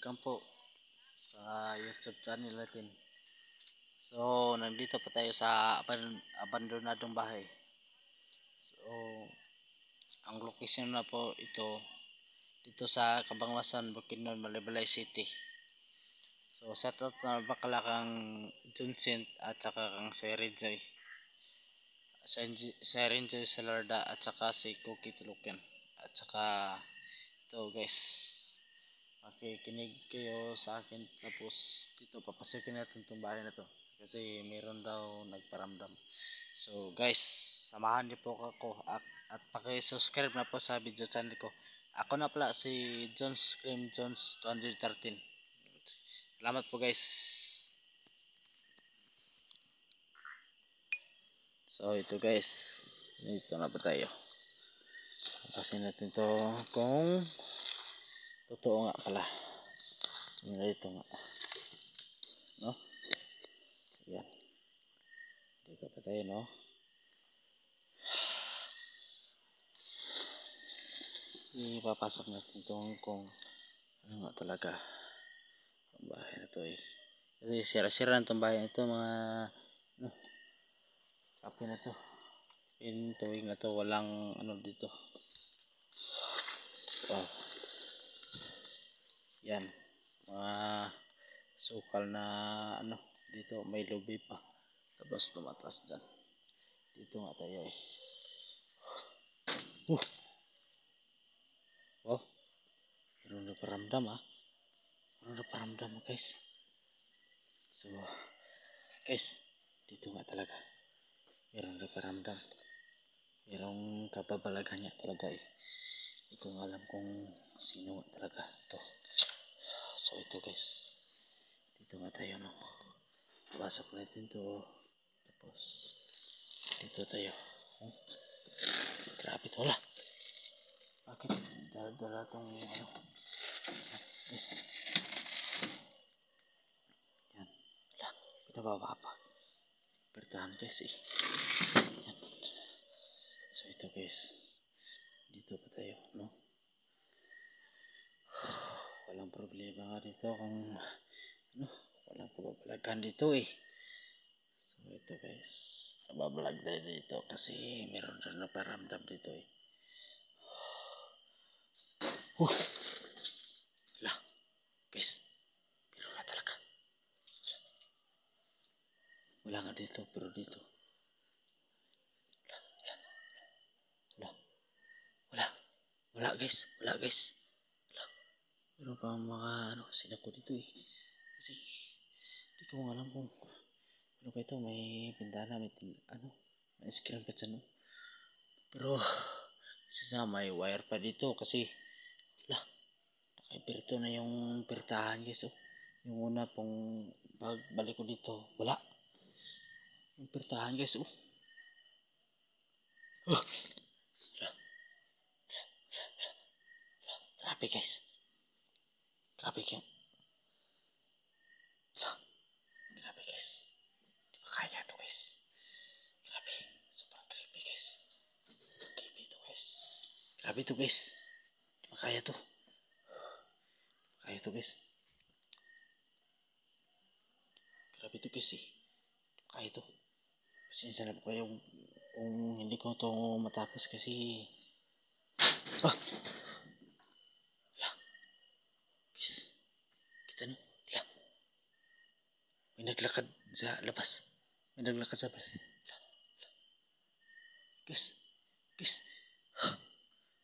welcome po sa YouTube channel natin. So, nandito pa tayo sa abandonadong bahay. So, ang location na po ito dito sa Cabanglasan, Bukidnon, Balay City. So, shoutout na bakala kang Joncent at saka kang Serenjoy Salarda at saka si Cookie Tulukan. At saka ito guys, makikinig kayo sa akin, tapos dito papasukin natin itong bahay na to kasi meron daw nagparamdam. So guys, samahan niyo po ako at paki-subscribe na po sa video channel ko. Ako na pala si Jones Scream Jones 213. Salamat po guys. So ito guys, dito na po tayo. Kasi natin to kung totoo nga pala. Ito nga, no? Yan, dito pa tayo, no? Ipapasok natin itong kung ano nga talaga ang bahay na to kasi sira-sira na itong bahay na ito, mga ano, kape na to, pintuig na to, walang ano dito. Wow, yan, mga sukal na ano dito, may lobby pa, tapos tumatas dyan. Dito nga tayo oh, meron na paramdam meron na paramdam guys. So guys, dito nga talaga meron na paramdam, merong kababalagan niya talaga hindi ko alam kung sino talaga ito. So ito guys, dito nga tayo, no? Pasok natin to, tapos dito tayo. Grabe to, bakit dala tong ano guys, yan lang, pinababa pa pertahan guys yan. So ito guys, dito pa tayo, no? Walang problema nga dito kung ano, walang pababalagan dito So ito guys, nababalag tayo dito kasi meron na naparamdam dito Lah guys, pero nga talaga wala nga dito, pero dito wala guys, wala meron pa mga ano sinako dito kasi di ko alam kung ano ba ito. May pintana, may ano, may screen pa dyan, no? Pero kasi may wire pa dito kasi nakaiperto na yung pertahan guys. Yung una pong balik ko dito, wala yung pertahan guys. Grabe guys, grabe guys, di ba kaya to guys? Grabe, sobrang creepy guys, grabe to guys, di ba kaya to guys, grabe to guys di ba kaya to. Pasensya na po kayo kung hindi ko to matapos kasi guys, kita nyo, may naglakad sa labas, guys,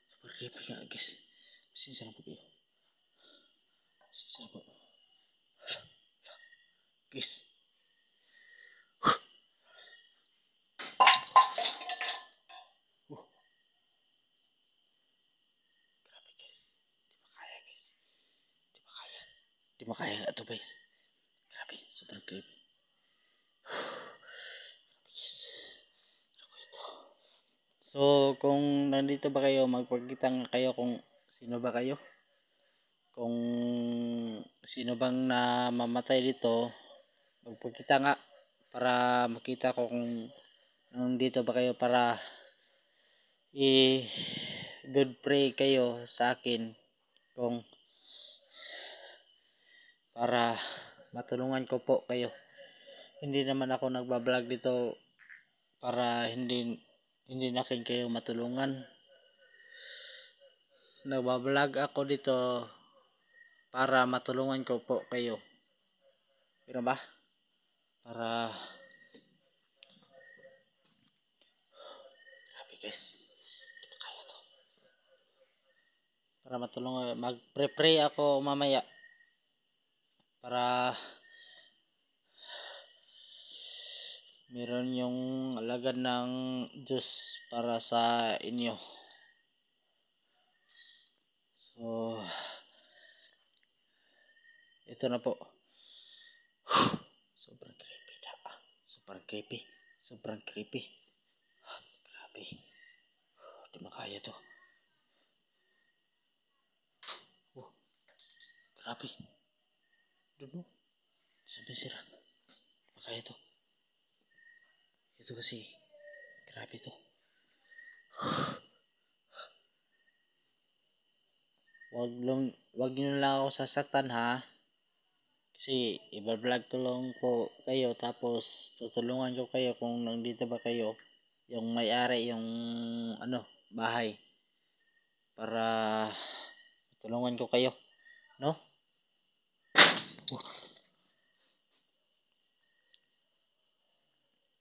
super creepy nga guys. Pasensya na po kayo, guys. Grabe guys, di makaya ito guys. Grabe, super creepy. So kung nandito ba kayo, magpakita nga kayo kung sino ba kayo, kung sino bang namamatay dito. Magpakita nga para makita ko kung nandito ba kayo, para good pray kayo sa akin kung para matulungan ko po kayo. Hindi naman ako nagbablog dito para hindi natin kayo matulungan. Nagbablog ako dito para matulungan ko po kayo. Pero ba? Para grabe guys. Hindi pa kaya to. Para matulungan, magpre-pray ako mamaya para meron yung alagad ng Diyos para sa inyo. So ito na po. Sobrang creepy na. Sobrang creepy. Sobrang creepy. Grabe. Di makaya to. Oh, grabe. Doon mo. Sabi sira. Di makaya to. Ito kasi. Grabe to. Wag nyo lang ako sasaktan ha. Kasi i-vlog ko lang po kayo, tapos tutulungan ko kayo kung nandito ba kayo, yung may-ari yung bahay, para tulungan ko kayo, no?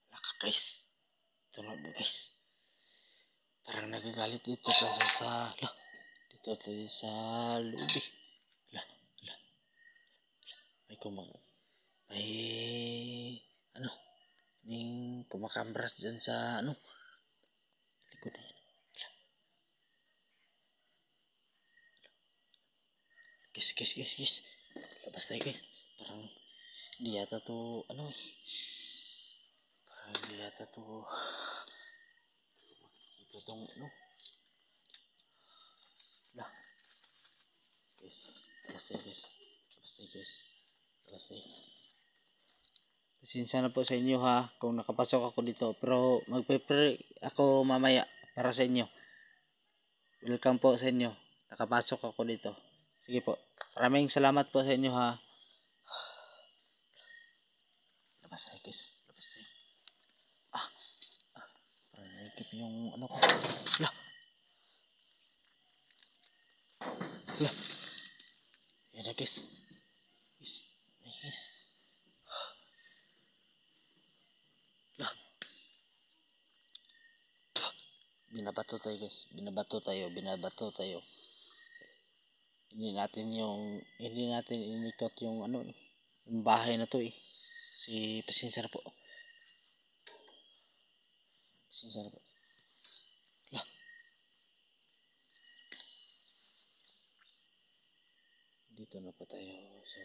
Laka guys, ito na guys, parang nagagalit dito sa dito sa loob eh. May kumakambras dyan sa likod na yan. Guys, labas tayo guys, parang hindi yata to parang hindi yata to ito tong lah guys, labas tayo guys, labas tayo. Pasensya na po sa inyo ha kung nakapasok ako dito, pero magpe-pray ako mamaya para sa inyo. Welcome po sa inyo, nakapasok ako dito. Sige po, maraming salamat po sa inyo ha. Labas tayo guys, labas tayo. Parang naikip yung ko. Yan na guys. Binabato tayo. Hindi natin inikot yung yung bahay na to eh. Pasensya na po. Dito na po tayo. So,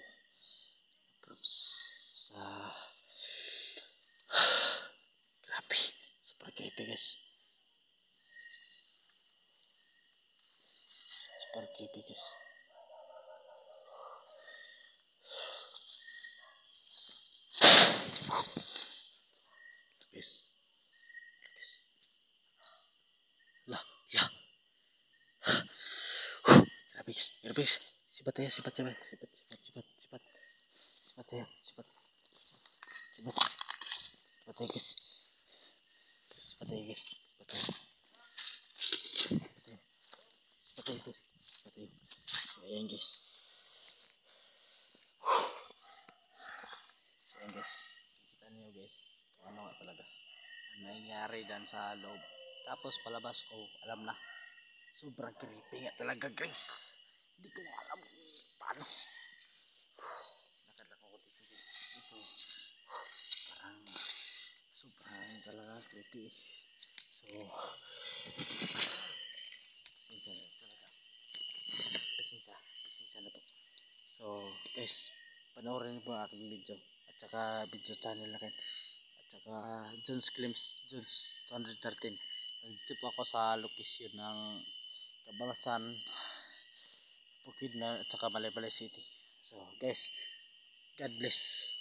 props sa grabe. Super creepy guys. Guys. Lah. Grabe guys. Sipat tayo. Sipat tayo guys. Sipat tayo guys. So, ayan guys. Kita niyo guys. Kung ano nga talaga ang nangyayari dan sa loob. Tapos palabas ko, alam na. Sobrang creepy nga talaga guys. Hindi ko alam paano. Nakadako ko dito guys. Ito. Parang sobrang talaga creepy. So, pasensya na po. So, guys, panoorin po ang aking video. At saka video channel na rin. At saka Jones Claims, Jones 213. Nandito po ako sa location ng Cabangan, Bukidnon at saka Balay City. So, guys, God bless.